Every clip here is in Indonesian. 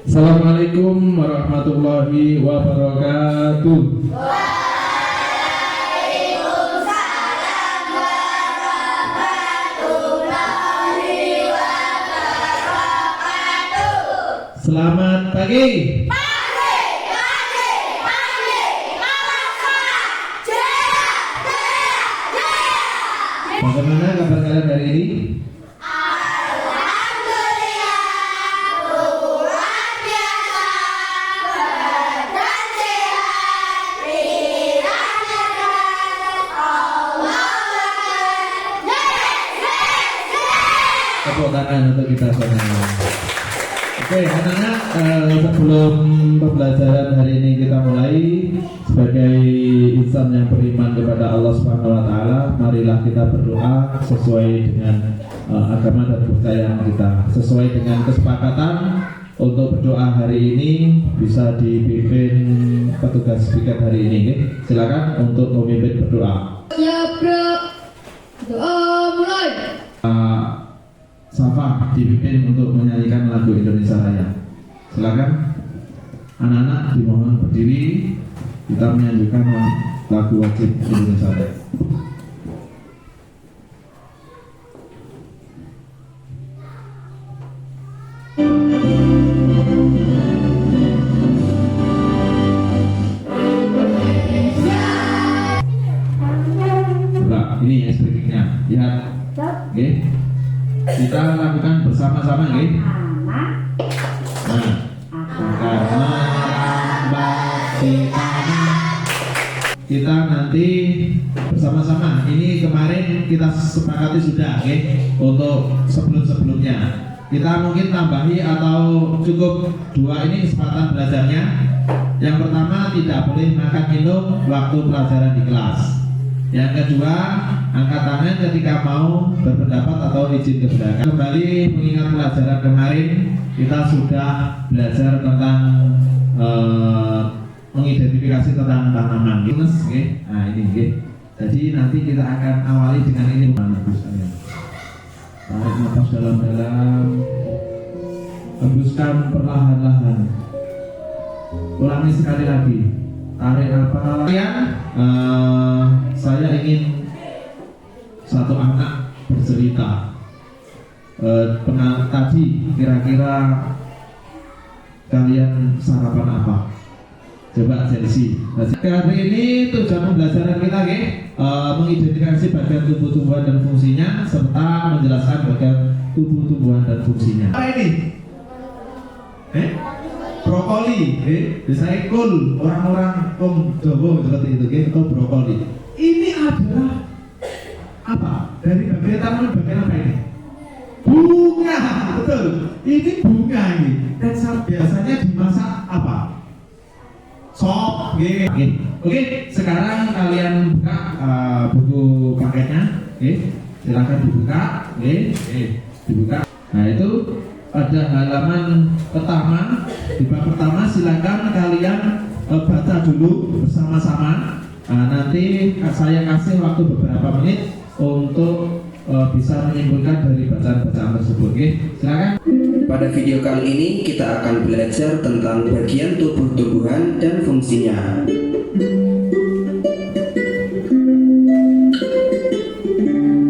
Assalamualaikum warahmatullahi wabarakatuh. Waalaikumsalam warahmatullahi wabarakatuh. Selamat pagi. Bagaimana kabar kalian hari ini? Alhamdulillah, luar biasa, badan sehat, pikiran cerdas, Allah Akbar. Tepuk tangan untuk kita semua. Oke, anak-anak, sebelum pembelajaran hari ini kita mulai, sebagai insan yang beriman kepada Allah Subhanahu wa taala, marilah kita berdoa sesuai dengan agama dan kepercayaan kita, sesuai dengan kesepakatan untuk berdoa hari ini bisa dipimpin petugas speaker hari ini. Silakan untuk memimpin berdoa. Ya, bro. Doa mulai. Safa dipimpin untuk menyanyikan lagu Indonesia Raya. Silakan anak-anak dimohon berdiri, kita menyanyikan lagu wajib Indonesia Raya. Coba ini ya speakingnya, lihat, oke? Kita lakukan bersama-sama, oke? Nah, karena kita nanti bersama-sama. Ini kemarin kita sepakati sudah, oke? Untuk sebelum-sebelumnya kita mungkin tambahi atau cukup dua ini kesempatan belajarnya. Yang pertama, tidak boleh makan minum waktu pelajaran di kelas. Yang kedua, angkat tangan ketika mau berpendapat atau izin ke belakang. Kembali mengingat pelajaran kemarin, kita sudah belajar tentang mengidentifikasi tentang tanaman. Okay? Nah ini, okay. Jadi nanti kita akan awali dengan ini. Tarik nafas dalam-dalam, hembuskan perlahan-lahan. Ulangi sekali lagi. Tarik nafas. Saya ingin satu anak bercerita. Tadi kira-kira kalian sarapan apa? Coba Chelsea. Hari ini tujuan pembelajaran kita, mengidentifikasi bagian tubuh tumbuhan dan fungsinya serta menjelaskan bagian tubuh tumbuhan dan fungsinya. Apa ini? Brokoli, biasanya kul orang-orang Jawa seperti itu, atau brokoli. Ini adalah apa? Dari bagian tanaman bagian apa ini? Bunga, betul. Ini bunga ini. Dan biasanya dimasak apa? Sop, Oke, sekarang kalian buka buku paketnya, silakan dibuka, dibuka. Nah itu pada halaman pertama, di bab pertama silakan kalian baca dulu bersama-sama. Nanti saya kasih waktu beberapa menit untuk bisa menyimpulkan dari bacaan-bacaan tersebut. Silakan. Pada video kali ini kita akan belajar tentang bagian tubuh tumbuhan dan fungsinya.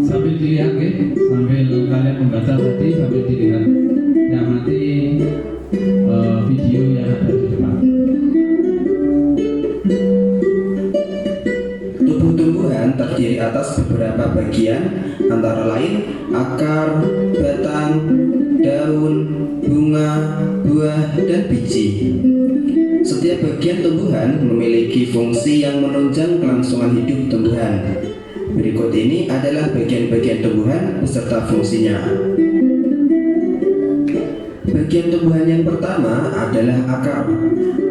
Sambil dilihat, sambil kalian membaca tadi sambil dilihat, amati video yang ada di depan. Tubuh tumbuhan terdiri atas beberapa bagian, antara lain akar, batang, daun, bunga, buah, dan biji. Setiap bagian tumbuhan memiliki fungsi yang menunjang kelangsungan hidup tumbuhan. Berikut ini adalah bagian-bagian tumbuhan beserta fungsinya. Bagian tumbuhan yang pertama adalah akar.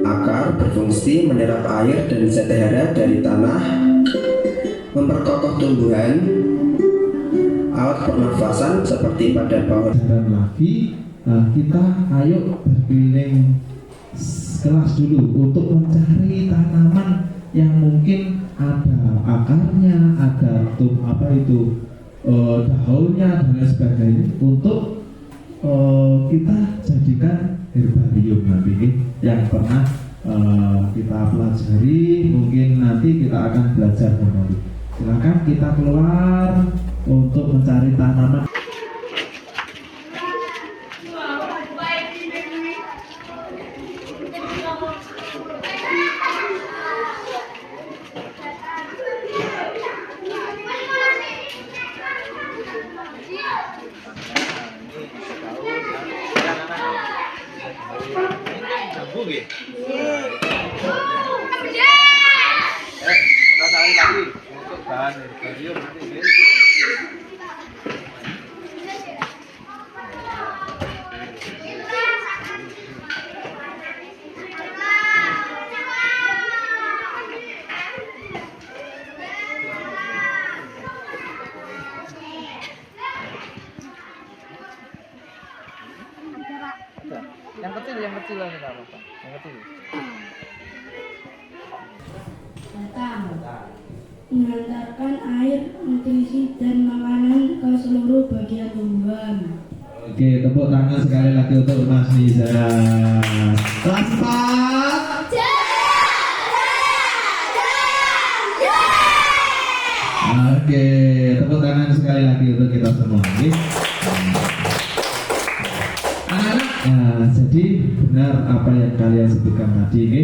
Akar berfungsi menyerap air dan zat hara dari tanah, memperkokoh tumbuhan, alat pernafasan seperti pada pohon. Dan lagi, kita ayo berkeliling kelas dulu untuk mencari tanaman yang mungkin ada akarnya, ada daunnya dan lain sebagainya untuk kita jadikan herbarium. oke? Yang pernah kita pelajari, mungkin nanti kita akan belajar kembali. Silakan kita keluar untuk mencari tanaman. Yang kecil lah enggak apa-apa. Yang kecil. Mengantarkan air, nutrisi dan makanan ke seluruh bagian tumbuhan. Oke, tepuk tangan sekali lagi untuk Mas Niza. Kelas 4. Oke, tepuk tangan sekali lagi untuk kita semua. Oke. Anak-anak, jadi benar apa yang kalian sebutkan tadi, oke?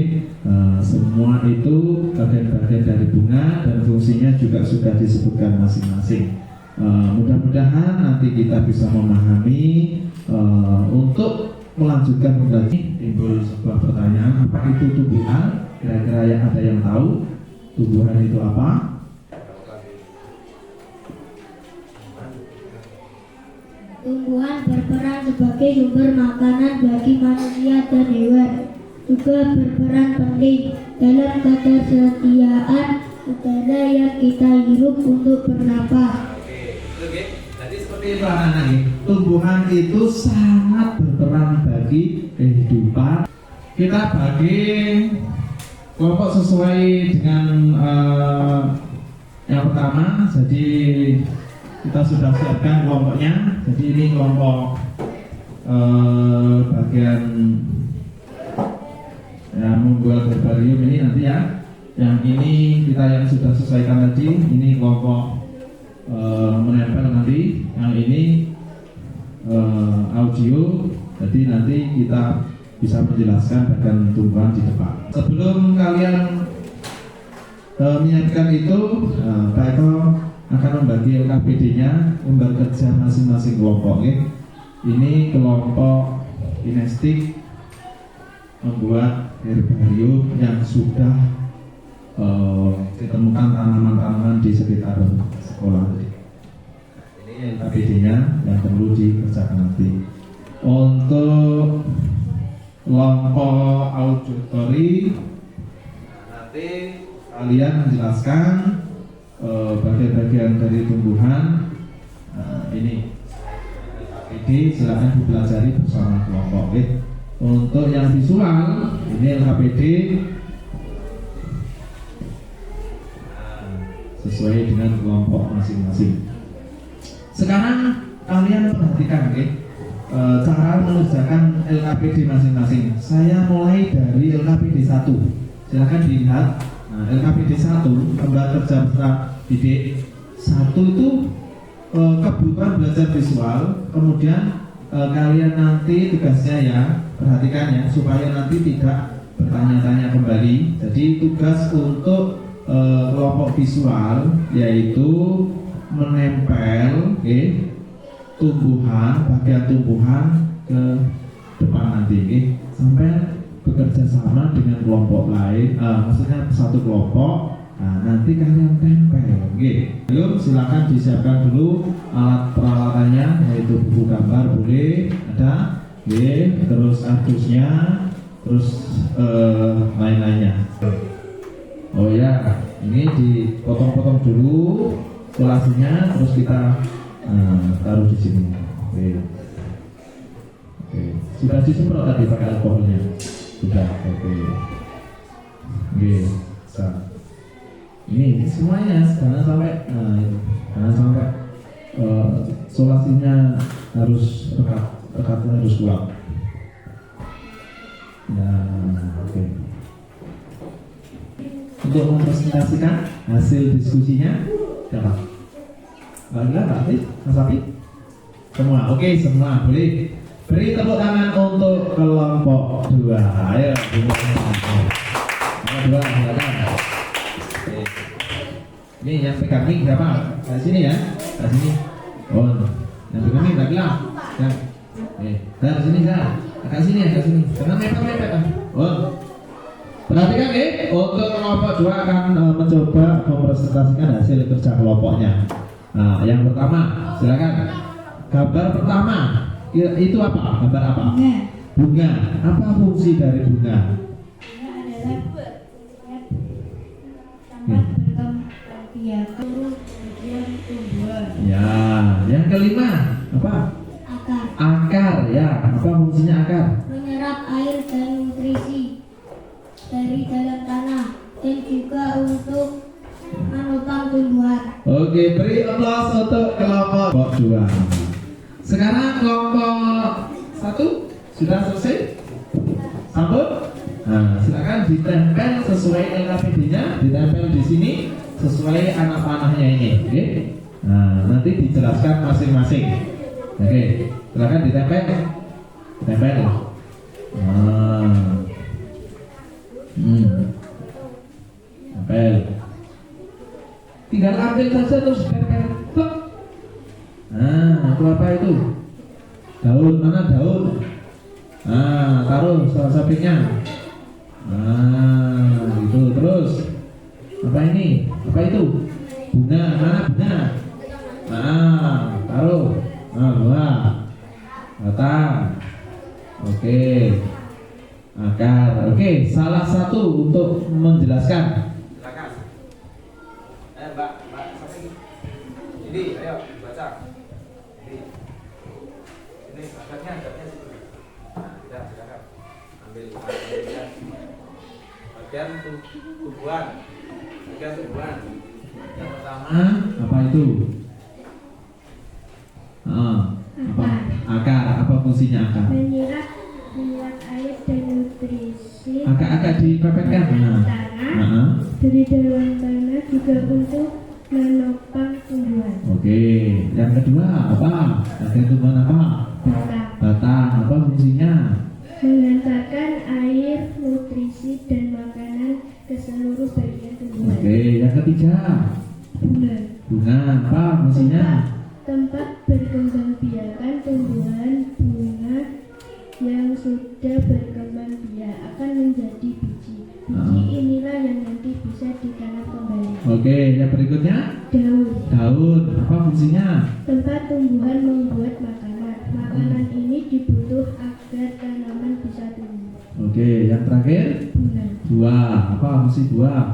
Semua itu bagian-bagian dari bunga dan fungsinya juga sudah disebutkan masing-masing. Mudah-mudahan nanti kita bisa memahami untuk melanjutkan pembelajaran. Timbul sebuah pertanyaan, apa itu tumbuhan? Kira-kira yang ada yang tahu tumbuhan itu apa? Tumbuhan berperan sebagai sumber makanan bagi manusia dan hewan, juga berperan penting dalam ketersediaan udara yang kita hirup untuk bernapas. Oke. Jadi seperti itu anak-anak nih. Tumbuhan itu sangat berperan bagi kehidupan. Kita bagi kelompok sesuai dengan yang pertama. Jadi kita sudah siapkan kelompoknya. Jadi ini kelompok bagian membuat herbarium ini nanti ya. Yang ini kita yang sudah selesaikan tadi. Ini kelompok menempel nanti. Yang ini audio. Jadi nanti kita bisa menjelaskan bagian tumbuhan di depan. Sebelum kalian menyiapkan itu, Pak Eko akan membagi LKPD-nya, membagi kerja masing-masing kelompok. Okay? Ini kelompok kinestik membuat herbarium yang sudah ditemukan tanaman-tanaman di sekitar sekolah. Ini LKPD-nya yang perlu dikerjakan nanti. Untuk kelompok auditori, nanti kalian menjelaskan bagian-bagian dari tumbuhan. Ini LKPD silakan dipelajari bersama kelompok. Okay? Untuk yang visual, ini LKPD sesuai dengan kelompok masing-masing. Sekarang kalian perhatikan, okay? Cara mengerjakan LKPD masing-masing. Saya mulai dari LKPD 1. Silakan dilihat. LKPD 1 Lembaga Kerja Peserta Didik 1 itu kebutuhan belajar visual. Kemudian kalian nanti tugasnya ya, perhatikan ya, supaya nanti tidak bertanya-tanya kembali. Jadi tugas untuk kelompok visual yaitu menempel tumbuhan, bagian tumbuhan ke depan nanti, sampai bekerja sama dengan kelompok lain, maksudnya satu kelompok. Nah, nanti kalian tempel. Yuk, silakan disiapkan dulu alat peralatannya, yaitu buku gambar boleh ada, terus kardusnya, terus lain-lainnya. Oh ya, ini dipotong-potong dulu kolasinya, terus kita taruh di sini. Oke. Sudah disemprot tadi pakai alkoholnya. Sudah, oke. Ini semuanya jangan sampai, solasinya harus rekatnya harus kuat. Ya, oke. Untuk mempresentasikan hasil diskusinya siapa? Mbak Gila, Mbak Atif, Mas Afi? Semua, oke, semua boleh. Beri tepuk tangan untuk kelompok 2. Ayo, kelompok 2, silakan. Oke. Ini yang pegang mic berapa? Dari sini ya, dari sini. Oh, yang pegang mic Mbak Gila. Ya. Dari sini ya, agak sini. Jangan mepet-mepet. Oh. Perhatikan untuk kelompok 2 akan mencoba mempresentasikan hasil kerja kelompoknya. Nah, yang pertama, silakan. Gambar pertama itu apa? Gambar apa? Bunga. Apa fungsi dari bunga? Bunga adalah tempat berkembang biak seluruh bagian tumbuhan. Ya, yang kelima apa? Akar Akar ya. Apa fungsinya akar? menyerap air dan nutrisi dari dalam tanah dan juga untuk menopang tumbuhan. Oke, beri aplaus untuk kelompok 2. Sekarang kelompok 1 sudah selesai? Sambut? Nah, silakan ditempel sesuai LKPD-nya, ditempel di sini sesuai anak panahnya ini. Oke? Nah, nanti dijelaskan masing-masing. Oke, silakan ditempel. Ditempel. Tempel. Tinggal ambil saja terus tempel. Plek. Nah, itu apa itu? Daun, mana daun? Nah, taruh sampingnya. Nah, itu terus. Apa ini? Apa itu? Bunga, mana bunga? Nah, taruh. Nah, buah. Batang. Oke. Akar. Oke, salah satu untuk menjelaskan. Silakan. Mbak, sampai ini, ayo baca. Ini akarnya situ. Ya, silakan. Ambil ya. Bagian tumbuhan. Yang pertama apa itu? Apa? Akar. Apa fungsinya akar? Menyerap air dan nutrisi Akar dipepetkan. dari dalam tanah juga untuk menopang tumbuhan. Oke. Yang kedua apa? Bagian tumbuhan apa? Batang. Apa fungsinya? Mengantarkan air, nutrisi dan makanan ke seluruh bagian tumbuhan. Oke. Yang ketiga Bunga. bunga. Apa fungsinya? Tempat berkembang biakan tumbuhan bunga yang sudah berkembang biak akan menjadi biji. Biji inilah yang nanti bisa ditanam kembali. Oke. Yang berikutnya Daun. daun. Apa fungsinya? Tempat tumbuhan membuat makanan. Makanan ini dibutuh agar tanaman bisa tumbuh. Oke. Yang terakhir Bunga. buah. Apa fungsi buah?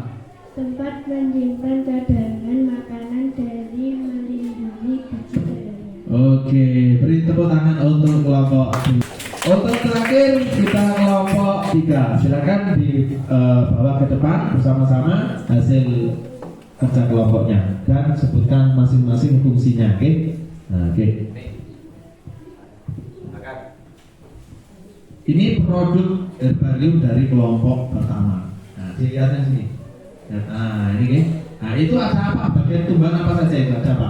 Tempat menyimpan cadangan makanan dari melindungi biji dalamnya. Oke, beri tepuk tangan untuk kelompok 2. Untuk terakhir kita kelompok 3. Silakan dibawa ke depan bersama-sama hasil kerja kelompoknya dan sebutkan masing-masing fungsinya. Oke? Nah, oke. Akar. Ini produk herbarium dari kelompok pertama. Nah, dilihatnya sini. Nah, ini oke. Nah, itu ada apa? Bagian tumbuhan apa saja itu? Ada apa?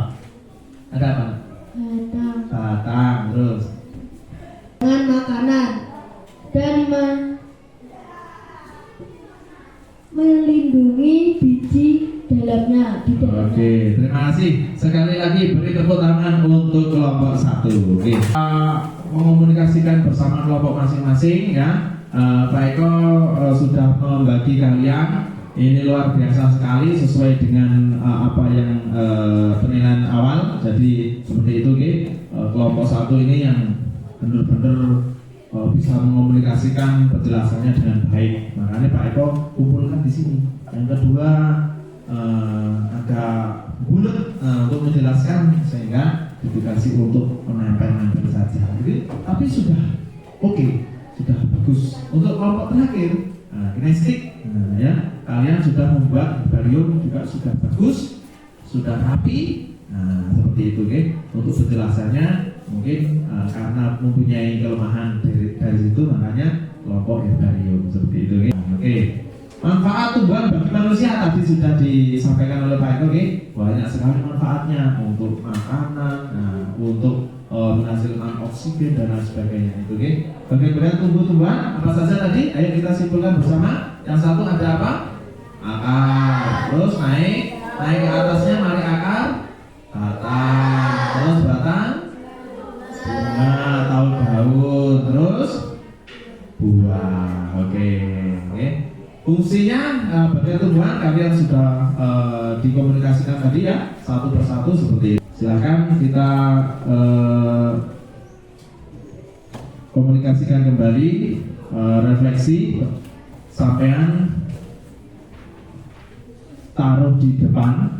Ada apa? Batang, terus Dengan makanan dan melindungi biji dalamnya di dalamnya. Oke, terima kasih. Sekali lagi beri tepuk tangan untuk kelompok 1. Oke. Mengomunikasikan bersama kelompok masing-masing ya. Pak Eko sudah membagi kalian. Ini luar biasa sekali sesuai dengan apa yang penilaian awal. Jadi seperti itu, oke. Kelompok 1 ini yang benar-benar bisa mengomunikasikan penjelasannya dengan baik. Makanya Pak Eko kumpulkan di sini. Yang kedua agak bulat untuk menjelaskan sehingga dikasih untuk menempel-nempel saja. Jadi, tapi sudah oke, sudah bagus. Untuk kelompok terakhir, kinestik, ya kalian sudah membuat herbarium juga sudah bagus, sudah rapi. Nah, seperti itu, oke. Untuk penjelasannya mungkin karena mempunyai kelemahan dari situ makanya kelompok herbarium seperti itu. Oke. Manfaat tumbuhan bagi manusia tadi sudah disampaikan oleh Pak Eko. Banyak sekali manfaatnya untuk makanan, untuk menghasilkan oksigen dan lain sebagainya itu. Bagian-bagian tumbuh-tumbuhan apa saja tadi? Ayo kita simpulkan bersama. Yang satu ada apa? Akar. Terus naik ke atasnya mari akar, batang, terus batang, bunga atau daun, terus buah. Oke. Fungsinya bagian tumbuhan kalian sudah dikomunikasikan tadi ya, satu persatu seperti itu. Silakan kita komunikasikan kembali, refleksi, sampean taruh di depan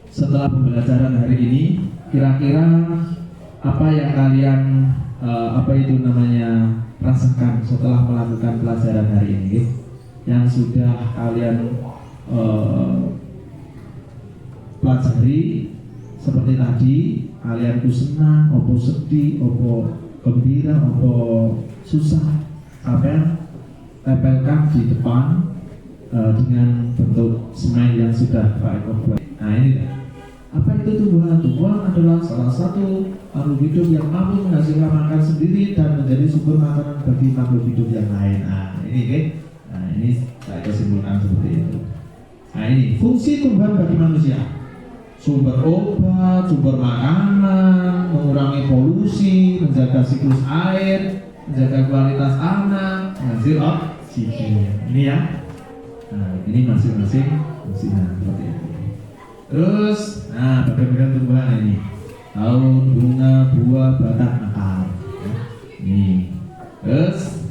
setelah pembelajaran hari ini. Kira-kira apa yang kalian rasakan setelah melakukan pelajaran hari ini, yang sudah kalian pelajari. Seperti tadi, kalian ku senang, opo sedih, opo gembira, opo susah, sampai tempelkan di depan dengan bentuk smile yang sudah Pak Eko buat. Nah ini, apa itu tumbuhan? Tumbuhan adalah salah satu makhluk hidup yang mampu menghasilkan makan sendiri dan menjadi sumber makanan bagi makhluk hidup yang lain. Nah ini, ini Pak Eko simpulkan seperti itu. Nah ini fungsi tumbuhan bagi manusia: sumber obat, sumber makanan, mengurangi polusi, menjaga siklus air, menjaga kualitas tanah, menghasil oksigen. Ini ya. Nah, ini masing-masing fungsinya seperti itu. Terus, bagian-bagian tumbuhan ini: daun, bunga, buah, batang, akar. Ini. Terus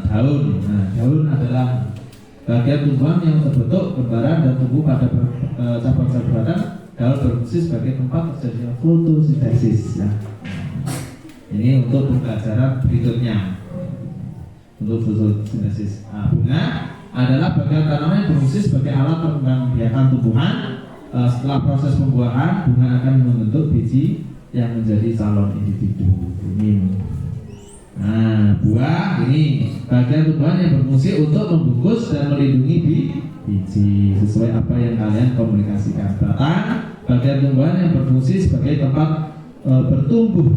daun. Nah, daun adalah bagian tumbuhan yang terbentuk kembaran dan tumbuh pada cabang-cabang batang. Daun berfungsi sebagai tempat terjadinya fotosintesis ya. Ini untuk pembelajaran berikutnya, untuk fotosintesis. Bunga adalah bagian tanaman yang berfungsi sebagai alat perkembangbiakan tumbuhan. Setelah proses pembuahan, bunga akan membentuk biji yang menjadi calon individu. Ini. Nah, buah ini bagian tumbuhan yang berfungsi untuk membungkus dan melindungi biji sesuai apa yang kalian komunikasikan. Batang, bagian tumbuhan yang berfungsi sebagai tempat bertumbuh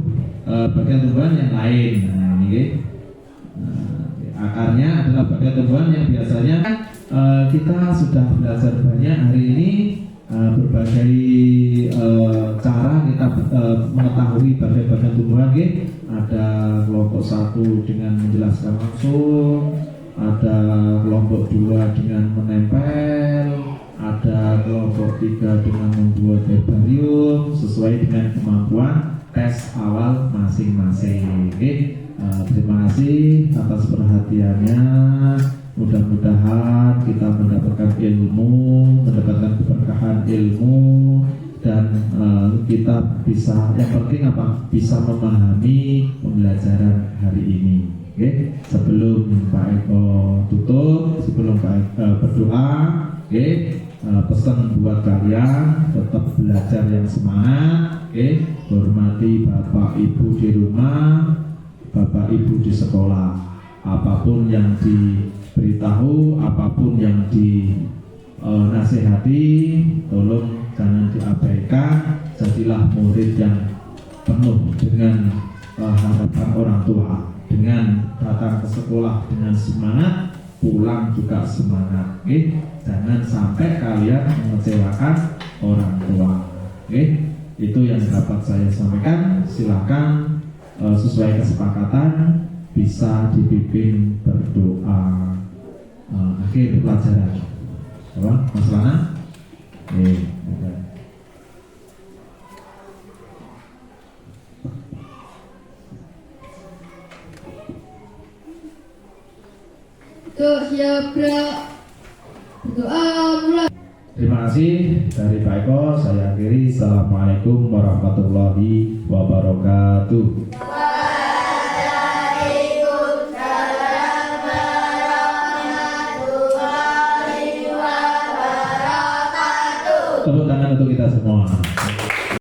bagian tumbuhan yang lain. Nah ini, akarnya adalah bagian tumbuhan yang biasanya kita sudah belajar banyak hari ini, berbagai cara kita mengetahui bagian-bagian tumbuhan. Ada kelompok 1 dengan menjelaskan langsung, ada kelompok 2 dengan menempel, ada kelompok 3 dengan membuat herbarium sesuai dengan kemampuan tes awal masing-masing. Terima kasih atas perhatiannya. Mudah-mudahan kita mendapatkan ilmu, mendapatkan keberkahan ilmu, dan kita bisa, yang penting apa? Bisa memahami pembelajaran hari ini. Sebelum Pak Eko tutup, sebelum Pak Eko berdoa, pesan buat kalian tetap belajar yang semangat. Hormati Bapak Ibu di rumah, Bapak Ibu di sekolah. Apapun yang diberitahu, apapun yang dinasihati, tolong jangan diabaikan. Jadilah murid yang penuh dengan harapan orang tua, dengan datang ke sekolah dengan semangat, pulang juga semangat. Jangan sampai kalian mengecewakan orang tua. Itu yang dapat saya sampaikan. Silakan sesuai kesepakatan bisa dipimpin berdoa akhir pelajaran. Apa? Mas Lana? Siap gerak. Berdoa mulai. Terima kasih dari Pak Eko. Saya akhiri. Assalamualaikum warahmatullahi wabarakatuh.